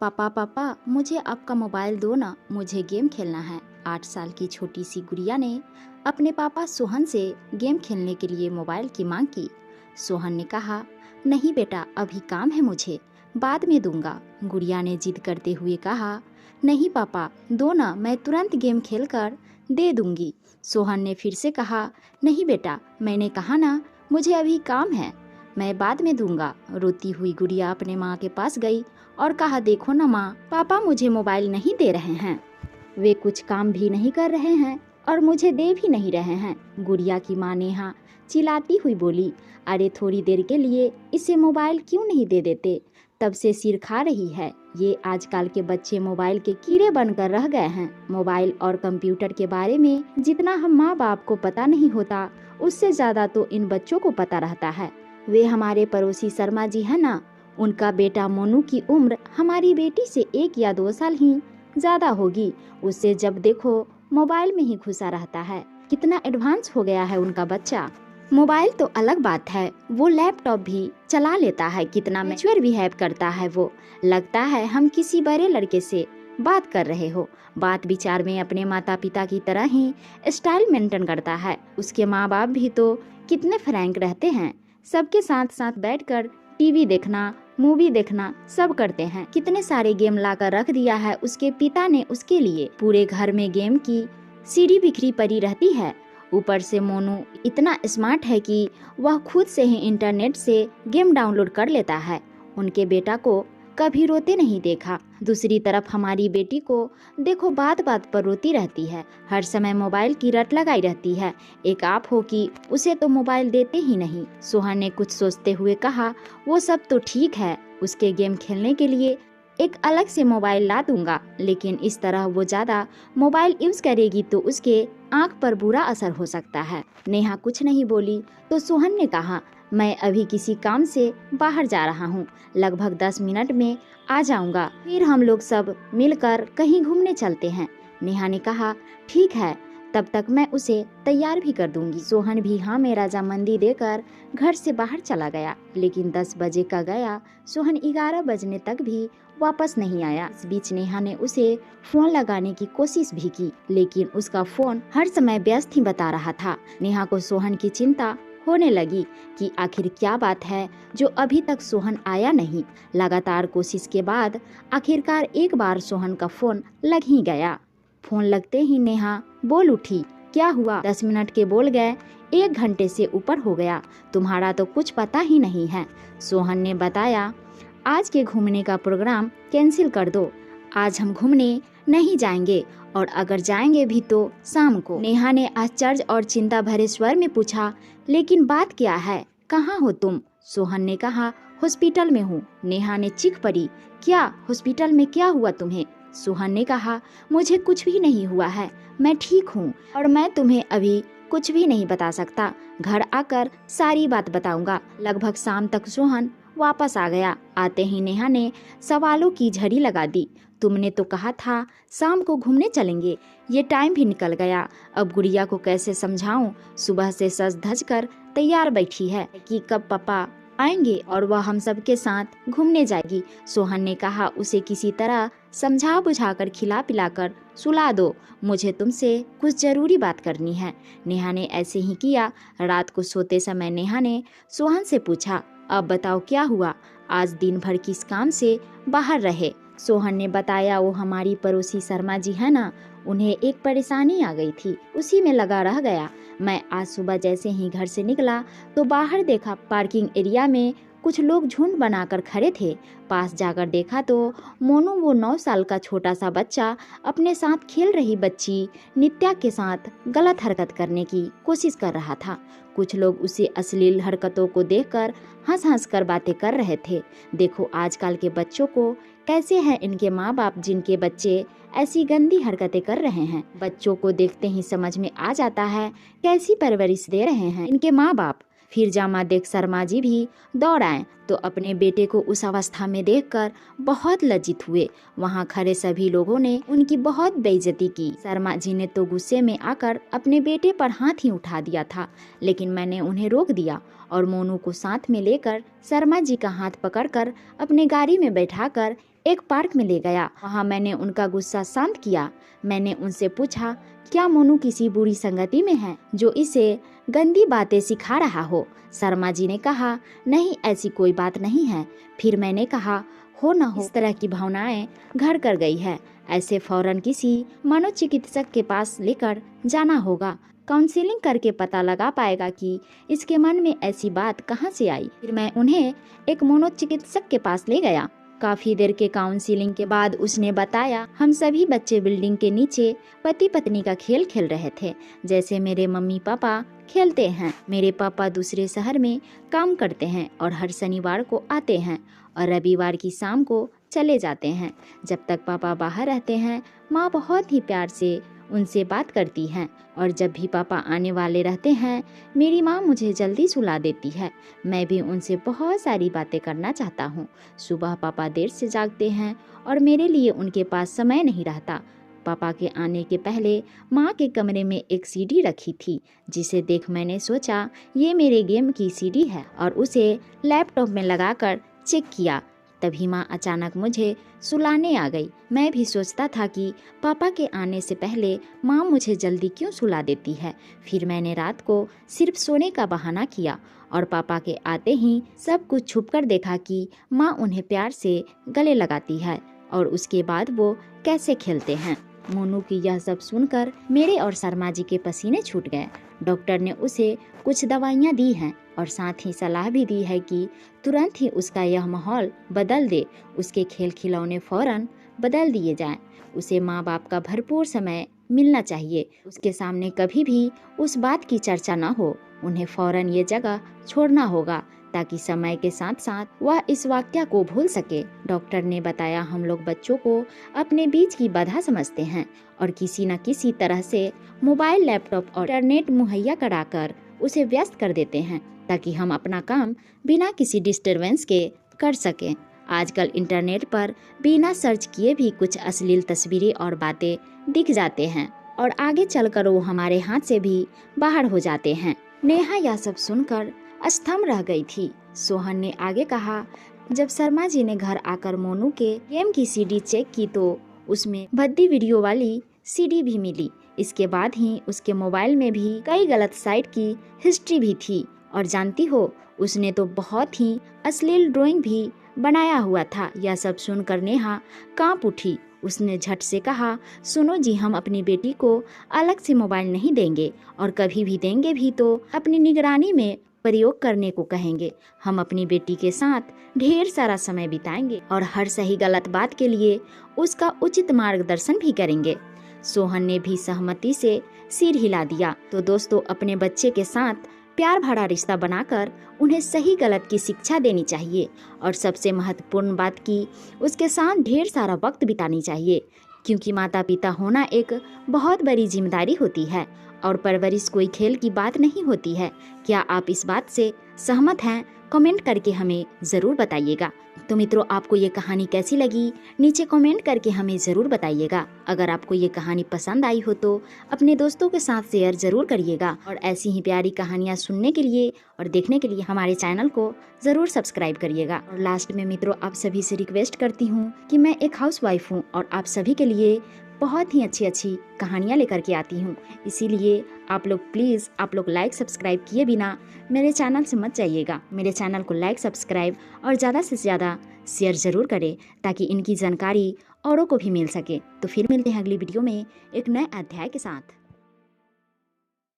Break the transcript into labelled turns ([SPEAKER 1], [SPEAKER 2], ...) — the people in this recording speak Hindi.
[SPEAKER 1] पापा पापा मुझे आपका मोबाइल दो ना, मुझे गेम खेलना है। 8 साल की छोटी सी गुड़िया ने अपने पापा सोहन से गेम खेलने के लिए मोबाइल की मांग की। सोहन ने कहा, नहीं बेटा, अभी काम है मुझे, बाद में दूंगा। गुड़िया ने जिद करते हुए कहा, नहीं पापा दो ना, मैं तुरंत गेम खेलकर दे दूंगी। सोहन ने फिर से कहा, नहीं बेटा, मैंने कहा ना, मुझे अभी काम है, मैं बाद में दूंगा। रोती हुई गुड़िया अपने माँ के पास गई और कहा, देखो ना माँ, पापा मुझे मोबाइल नहीं दे रहे हैं, वे कुछ काम भी नहीं कर रहे हैं और मुझे दे भी नहीं रहे हैं। गुड़िया की माँ नेहा चिल्लाती हुई बोली, अरे थोड़ी देर के लिए इसे मोबाइल क्यों नहीं दे देते, तब से सिर खा रही है। ये आजकल के बच्चे मोबाइल के कीड़े बनकर रह गए हैं। मोबाइल और कंप्यूटर के बारे में जितना हम माँ बाप को पता नहीं होता, उससे ज्यादा तो इन बच्चों को पता रहता है। वे हमारे पड़ोसी शर्मा जी है ना, उनका बेटा मोनू की उम्र हमारी बेटी से 1 या 2 साल ही ज्यादा होगी। उससे जब देखो मोबाइल में ही घुसा रहता है। कितना एडवांस हो गया है उनका बच्चा। मोबाइल तो अलग बात है, वो लैपटॉप भी चला लेता है, कितना मैच्योर बिहेव करता है वो। लगता है हम किसी बड़े लड़के से बात कर रहे हो। बात विचार में अपने माता पिता की तरह ही स्टाइल मेंटेन करता है। उसके माँ बाप भी तो कितने फ्रैंक रहते हैं, सबके साथ साथ बैठकर टीवी देखना, मूवी देखना सब करते हैं। कितने सारे गेम लाकर रख दिया है उसके पिता ने उसके लिए। पूरे घर में गेम की सीढ़ी बिखरी पड़ी रहती है। ऊपर से मोनू इतना स्मार्ट है कि वह खुद से ही इंटरनेट से गेम डाउनलोड कर लेता है। उनके बेटा को कभी रोते नहीं देखा। दूसरी तरफ हमारी बेटी को देखो बात बात पर रोती रहती है, हर समय मोबाइल की रट लगाई रहती है। एक आप हो कि उसे तो मोबाइल देते ही नहीं। सोहन ने कुछ सोचते हुए कहा, वो सब तो ठीक है, उसके गेम खेलने के लिए एक अलग से मोबाइल ला दूंगा, लेकिन इस तरह वो ज्यादा मोबाइल यूज करेगी तो उसके आंख पर बुरा असर हो सकता है। नेहा कुछ नहीं बोली तो सोहन ने कहा, मैं अभी किसी काम से बाहर जा रहा हूँ, लगभग 10 मिनट में आ जाऊंगा, फिर हम लोग सब मिलकर कहीं घूमने चलते हैं। नेहा ने कहा, ठीक है, तब तक मैं उसे तैयार भी कर दूंगी। सोहन भी हाँ में रजामंदी देकर घर से बाहर चला गया, लेकिन 10 बजे का गया, सोहन 11 बजने तक भी वापस नहीं आया। इस बीच नेहा ने उसे फोन लगाने की कोशिश भी की, लेकिन उसका फोन हर समय व्यस्त ही बता रहा था। नेहा को सोहन की चिंता होने लगी कि आखिर क्या बात है जो अभी तक सोहन आया नहीं। लगातार कोशिश के बाद आखिरकार एक बार सोहन का फोन लग ही गया। फोन लगते ही नेहा बोल उठी, क्या हुआ? 10 मिनट के बोल गए, 1 घंटे से ऊपर हो गया, तुम्हारा तो कुछ पता ही नहीं है। सोहन ने बताया, आज के घूमने का प्रोग्राम कैंसिल कर दो, आज हम घूमने नहीं जाएंगे, और अगर जाएंगे भी तो शाम को। नेहा ने आश्चर्य और चिंता भरे स्वर में पूछा, लेकिन बात क्या है, कहाँ हो तुम? सोहन ने कहा, हॉस्पिटल में हूँ। नेहा ने चीख पड़ी, क्या हॉस्पिटल में, क्या हुआ तुम्हें? सोहन ने कहा, मुझे कुछ भी नहीं हुआ है, मैं ठीक हूँ और मैं तुम्हें अभी कुछ भी नहीं बता सकता, घर आकर सारी बात बताऊंगा। लगभग शाम तक सोहन वापस आ गया। आते ही नेहा ने सवालों की झड़ी लगा दी, तुमने तो कहा था शाम को घूमने चलेंगे, ये टाइम भी निकल गया, अब गुड़िया को कैसे समझाऊं? सुबह से सज धज कर तैयार बैठी है कि कब पापा आएंगे और वह हम सब के साथ घूमने जाएगी। सोहन ने कहा, उसे किसी तरह समझा बुझाकर खिला पिलाकर सुला दो, मुझे तुमसे कुछ जरूरी बात करनी है। नेहा ने ऐसे ही किया। रात को सोते समय नेहा ने सोहन से पूछा, अब बताओ क्या हुआ, आज दिन भर किस काम से बाहर रहे? सोहन ने बताया, वो हमारी पड़ोसी शर्मा जी है ना, उन्हें एक परेशानी आ गई थी, उसी में लगा रह गया। मैं आज सुबह जैसे ही घर से निकला तो बाहर देखा पार्किंग एरिया में कुछ लोग झुंड बनाकर खड़े थे। पास जाकर देखा तो मोनू, वो 9 साल का छोटा सा बच्चा, अपने साथ खेल रही बच्ची नित्या के साथ गलत हरकत करने की कोशिश कर रहा था। कुछ लोग उसे अश्लील हरकतों को देखकर हंस हंस कर बातें कर रहे थे। देखो आजकल के बच्चों को कैसे हैं इनके माँ बाप, जिनके बच्चे ऐसी गंदी हरकतें कर रहे हैं। बच्चों को देखते ही समझ में आ जाता है कैसी परवरिश दे रहे हैं इनके माँ बाप। फिर जामा देख शर्मा जी भी दौड़ आए तो अपने बेटे को उस अवस्था में देखकर बहुत लज्जित हुए। वहां खड़े सभी लोगों ने उनकी बहुत बेइज्जती की। शर्मा जी ने तो गुस्से में आकर अपने बेटे पर हाथ ही उठा दिया था, लेकिन मैंने उन्हें रोक दिया और मोनू को साथ में लेकर शर्मा जी का हाथ पकड़कर अपने गाड़ी में बैठाकर एक पार्क में ले गया। वहाँ मैंने उनका गुस्सा शांत किया। मैंने उनसे पूछा, क्या मोनू किसी बुरी संगति में है जो इसे गंदी बातें सिखा रहा हो? शर्मा जी ने कहा, नहीं, ऐसी कोई बात नहीं है। फिर मैंने कहा, हो न हो इस तरह की भावनाएं घर कर गई है, ऐसे फौरन किसी मनोचिकित्सक के पास लेकर जाना होगा। काउंसलिंग करके पता लगा पाएगा कि इसके मन में ऐसी बात कहाँ से आई। फिर मैं उन्हें एक मनोचिकित्सक के पास ले गया। काफी देर के काउंसलिंग के बाद उसने बताया, हम सभी बच्चे बिल्डिंग के नीचे पति पत्नी का खेल खेल रहे थे, जैसे मेरे मम्मी पापा खेलते हैं। मेरे पापा दूसरे शहर में काम करते हैं और हर शनिवार को आते हैं और रविवार की शाम को चले जाते हैं। जब तक पापा बाहर रहते हैं, माँ बहुत ही प्यार से उनसे बात करती हैं और जब भी पापा आने वाले रहते हैं, मेरी माँ मुझे जल्दी सुला देती है। मैं भी उनसे बहुत सारी बातें करना चाहता हूँ। सुबह पापा देर से जागते हैं और मेरे लिए उनके पास समय नहीं रहता। पापा के आने के पहले माँ के कमरे में एक सीडी रखी थी, जिसे देख मैंने सोचा ये मेरे गेम की सीडी है और उसे लैपटॉप में लगाकर चेक किया। तभी माँ अचानक मुझे सुलाने आ गई। मैं भी सोचता था कि पापा के आने से पहले माँ मुझे जल्दी क्यों सुला देती है। फिर मैंने रात को सिर्फ सोने का बहाना किया और पापा के आते ही सब कुछ छुपकर देखा कि माँ उन्हें प्यार से गले लगाती है और उसके बाद वो कैसे खेलते हैं। मोनू की यह सब सुनकर मेरे और शर्मा जी के पसीने छूट गए। डॉक्टर ने उसे कुछ दवाइयाँ दी हैं और साथ ही सलाह भी दी है कि तुरंत ही उसका यह माहौल बदल दे। उसके खेल खिलौने फौरन बदल दिए जाएं। उसे माँ बाप का भरपूर समय मिलना चाहिए। उसके सामने कभी भी उस बात की चर्चा न हो। उन्हें फौरन ये जगह छोड़ना होगा ताकि समय के साथ साथ वह इस वाक्य को भूल सके। डॉक्टर ने बताया, हम लोग बच्चों को अपने बीच की बाधा समझते हैं और किसी न किसी तरह से मोबाइल, लैपटॉप और इंटरनेट मुहैया कराकर उसे व्यस्त कर देते हैं ताकि हम अपना काम बिना किसी डिस्टरबेंस के कर सकें। आजकल इंटरनेट पर बिना सर्च किए भी कुछ अश्लील तस्वीरें और बातें दिख जाते हैं और आगे चलकर वो हमारे हाथ से भी बाहर हो जाते हैं। नेहा यह सब सुनकर स्तंभ रह गई थी। सोहन ने आगे कहा, जब शर्मा जी ने घर आकर मोनू के गेम की सीडी चेक की तो उसमें भद्दी वीडियो वाली सीडी भी मिली। इसके बाद ही उसके मोबाइल में भी कई गलत साइट की हिस्ट्री भी थी और जानती हो, उसने तो बहुत ही अश्लील ड्राइंग भी बनाया हुआ था। यह सब सुनकर नेहा कांप उठी। उसने झट से कहा, सुनो जी, हम अपनी बेटी को अलग से मोबाइल नहीं देंगे और कभी भी देंगे भी तो अपनी निगरानी में प्रयोग करने को कहेंगे। हम अपनी बेटी के साथ ढेर सारा समय बिताएंगे और हर सही गलत बात के लिए उसका उचित मार्गदर्शन भी करेंगे। सोहन ने भी सहमति से सिर हिला दिया। तो दोस्तों, अपने बच्चे के साथ प्यार भरा रिश्ता बनाकर उन्हें सही गलत की शिक्षा देनी चाहिए और सबसे महत्वपूर्ण बात की उसके साथ ढेर सारा वक्त बितानी चाहिए, क्योंकि माता पिता होना एक बहुत बड़ी जिम्मेदारी होती है और परवरिश कोई खेल की बात नहीं होती है। क्या आप इस बात से सहमत हैं? कमेंट करके हमें ज़रूर बताइएगा। तो मित्रों, आपको ये कहानी कैसी लगी नीचे कमेंट करके हमें ज़रूर बताइएगा। अगर आपको ये कहानी पसंद आई हो तो अपने दोस्तों के साथ शेयर ज़रूर करिएगा और ऐसी ही प्यारी कहानियाँ सुनने के लिए और देखने के लिए हमारे चैनल को ज़रूर सब्सक्राइब करिएगा। और लास्ट में मित्रों, आप सभी से रिक्वेस्ट करती हूँ कि मैं एक हाउसवाइफ हूँ और आप सभी के लिए बहुत ही अच्छी अच्छी कहानियाँ लेकर के आती हूँ। इसीलिए आप लोग प्लीज़ लाइक सब्सक्राइब किए बिना मेरे चैनल से मत जाइएगा। मेरे चैनल को लाइक सब्सक्राइब और ज़्यादा से ज़्यादा शेयर ज़रूर करें ताकि इनकी जानकारी औरों को भी मिल सके। तो फिर मिलते हैं अगली वीडियो में एक नए अध्याय के साथ।